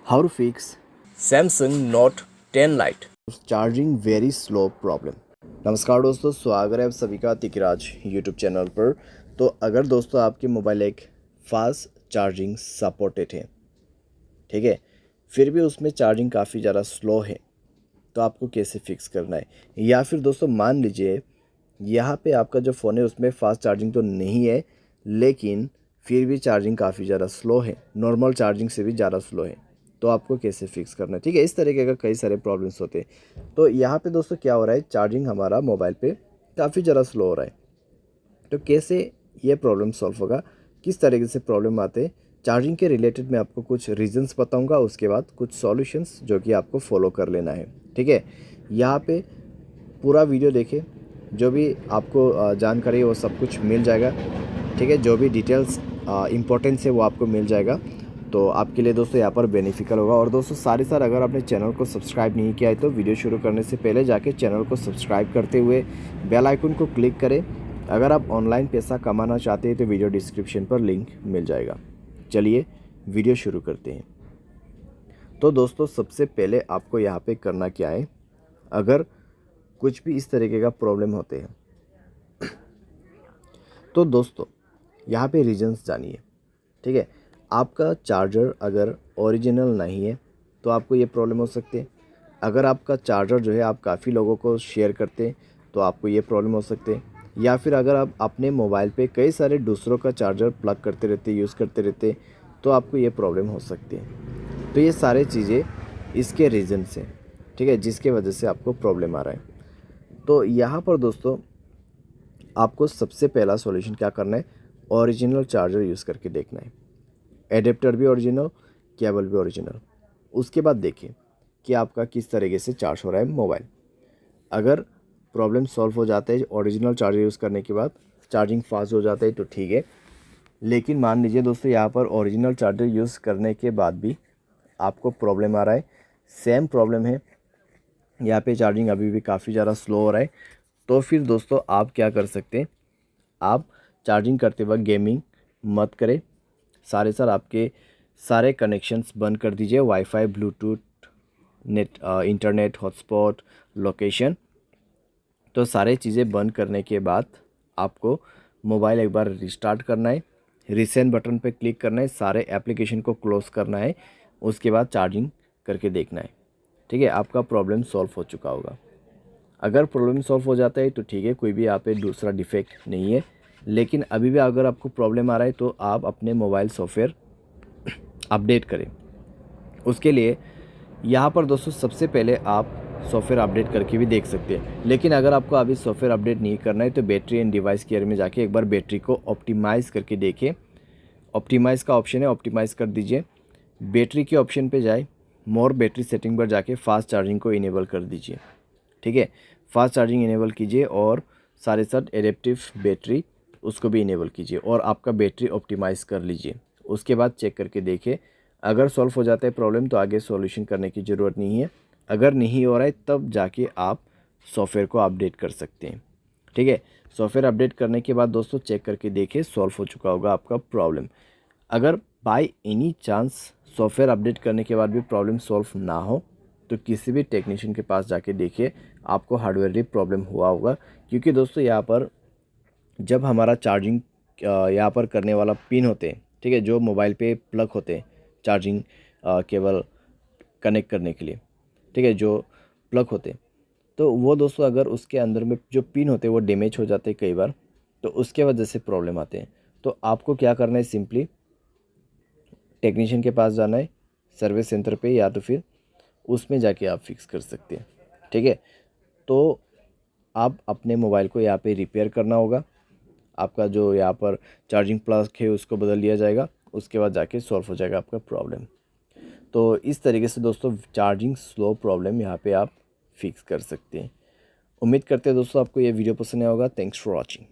How to fix Samsung Note 10 Lite. Charging very slow problem. नमस्कार दोस्तों, स्वागत है आप सभी का तिकराज यूट्यूब चैनल पर। तो अगर दोस्तों आपके मोबाइल एक फास्ट चार्जिंग सपोर्टेड है, ठीक है, फिर भी उसमें चार्जिंग काफ़ी ज़्यादा स्लो है, तो आपको कैसे फिक्स करना है। या फिर दोस्तों मान लीजिए यहाँ पे आपका जो फ़ोन है उसमें फास्ट चार्जिंग तो नहीं है, लेकिन फिर भी चार्जिंग काफ़ी ज़्यादा स्लो है, नॉर्मल चार्जिंग से भी ज़्यादा स्लो है, तो आपको कैसे फिक्स करना है। ठीक है, इस तरीके का कई सारे प्रॉब्लम्स होते हैं। तो यहाँ पे दोस्तों क्या हो रहा है, चार्जिंग हमारा मोबाइल पे काफ़ी ज़्यादा स्लो हो रहा है। तो कैसे ये प्रॉब्लम सॉल्व होगा, किस तरीके से प्रॉब्लम आते हैं, चार्जिंग के रिलेटेड मैं आपको कुछ रीजंस बताऊंगा, उसके बाद कुछ सॉल्यूशंस जो कि आपको फॉलो कर लेना है। ठीक है, यहाँ पे पूरा वीडियो देखें, जो भी आपको जानकारी है वो सब कुछ मिल जाएगा। ठीक है, जो भी डिटेल्स इंपॉर्टेंस है वो आपको मिल जाएगा, तो आपके लिए दोस्तों यहाँ पर बेनिफिशियल होगा। और दोस्तों साथ ही साथ अगर आपने चैनल को सब्सक्राइब नहीं किया है तो वीडियो शुरू करने से पहले जाके चैनल को सब्सक्राइब करते हुए बेल आइकन को क्लिक करें। अगर आप ऑनलाइन पैसा कमाना चाहते हैं तो वीडियो डिस्क्रिप्शन पर लिंक मिल जाएगा। चलिए वीडियो शुरू करते हैं। तो दोस्तों सबसे पहले आपको यहाँ पे करना क्या है, अगर कुछ भी इस तरीके का प्रॉब्लम होते हैं तो दोस्तों यहाँ पे रीजंस जानिए। ठीक है, आपका चार्जर अगर ओरिजिनल नहीं है तो आपको ये प्रॉब्लम हो सकती है। अगर आपका चार्जर जो है आप काफ़ी लोगों को शेयर करते हैं तो आपको ये प्रॉब्लम हो सकती है। या फिर अगर आप अपने मोबाइल पे कई सारे दूसरों का चार्जर प्लग करते रहते, यूज़ करते रहते, तो आपको ये प्रॉब्लम हो सकती है। तो ये सारे चीज़ें इसके रीजंस हैं, ठीक है, जिसके वजह से आपको प्रॉब्लम आ रहा है। तो यहाँ पर दोस्तों आपको सबसे पहला सॉल्यूशन क्या करना है, ओरिजिनल चार्जर यूज़ करके देखना है। एडेप्टर भी ओरिजिनल, केबल भी ओरिजिनल। उसके बाद देखिए कि आपका किस तरीके से चार्ज हो रहा है मोबाइल। अगर प्रॉब्लम सॉल्व हो जाता है ओरिजिनल चार्जर यूज़ करने के बाद, चार्जिंग फास्ट हो जाता है तो ठीक है। लेकिन मान लीजिए दोस्तों यहाँ पर ओरिजिनल चार्जर यूज़ करने के बाद भी आपको प्रॉब्लम आ रहा है, सेम प्रॉब्लम है, यहाँ पे चार्जिंग अभी भी काफ़ी ज़्यादा स्लो हो रहा है, तो फिर दोस्तों आप क्या कर सकते हैं, आप चार्जिंग करते वक्त गेमिंग मत करें। सारे आपके सारे कनेक्शंस बंद कर दीजिए, wifi, Bluetooth, net, internet, hotspot, location. तो सारे चीज़ें बंद करने के बाद आपको मोबाइल एक बार रिस्टार्ट करना है, रीसेंट बटन पे क्लिक करना है, सारे एप्लीकेशन को क्लोज़ करना है, उसके बाद चार्जिंग करके देखना है। ठीक है, आपका प्रॉब्लम सॉल्व हो चुका होगा। अगर प्रॉब्लम सॉल्व हो जाता है तो ठीक है, कोई भी यहाँ पे दूसरा डिफेक्ट नहीं है। लेकिन अभी भी अगर आपको प्रॉब्लम आ रहा है तो आप अपने मोबाइल सॉफ्टवेयर अपडेट करें। उसके लिए यहाँ पर दोस्तों सबसे पहले आप सॉफ्टवेयर अपडेट करके भी देख सकते हैं। लेकिन अगर आपको अभी सॉफ्टवेयर अपडेट नहीं करना है तो बैटरी एंड डिवाइस केयर में जाके एक बार बैटरी को ऑप्टिमाइज़ करके देखें। ऑप्टिमाइज़ का ऑप्शन है, ऑप्टिमाइज़ कर दीजिए। बैटरी के ऑप्शन पे जाए, मोर बैटरी सेटिंग पर जाके फास्ट चार्जिंग को इनेबल कर दीजिए। ठीक है, फास्ट चार्जिंग इनेबल कीजिए और साथ एडेप्टिव बैटरी उसको भी इनेबल कीजिए और आपका बैटरी ऑप्टिमाइज़ कर लीजिए। उसके बाद चेक करके देखिए, अगर सॉल्व हो जाता है प्रॉब्लम तो आगे सॉल्यूशन करने की ज़रूरत नहीं है। अगर नहीं हो रहा है तब जाके आप सॉफ्टवेयर को अपडेट कर सकते हैं। ठीक है, सॉफ्टवेयर अपडेट करने के बाद दोस्तों चेक करके देखिए सॉल्व हो चुका होगा आपका प्रॉब्लम। अगर by any chance software update करने के बाद भी प्रॉब्लम सॉल्व ना हो तो किसी भी टेक्नीशियन के पास जाके देखिए, आपको हार्डवेयर प्रॉब्लम हुआ होगा। क्योंकि दोस्तों यहाँ पर जब हमारा चार्जिंग यहाँ पर करने वाला पिन होते हैं, ठीक है, जो मोबाइल पे प्लग होते हैं चार्जिंग केबल कनेक्ट करने के लिए, ठीक है, जो प्लग होते हैं, तो वो दोस्तों अगर उसके अंदर में जो पिन होते हैं वो डैमेज हो जाते हैं कई बार, तो उसके वजह से प्रॉब्लम आते हैं। तो आपको क्या करना है, सिंपली टेक्नीशियन के पास जाना है, सर्विस सेंटर पे, या तो फिर उसमें जाके आप फिक्स कर सकते हैं। ठीक है, तो आप अपने मोबाइल को यहाँ पे रिपेयर करना होगा। आपका जो यहाँ पर चार्जिंग प्लग है उसको बदल दिया जाएगा, उसके बाद जाके सॉल्व हो जाएगा आपका प्रॉब्लम। तो इस तरीके से दोस्तों चार्जिंग स्लो प्रॉब्लम यहाँ पे आप फिक्स कर सकते हैं। उम्मीद करते हैं दोस्तों आपको ये वीडियो पसंद आया होगा। Thanks for watching.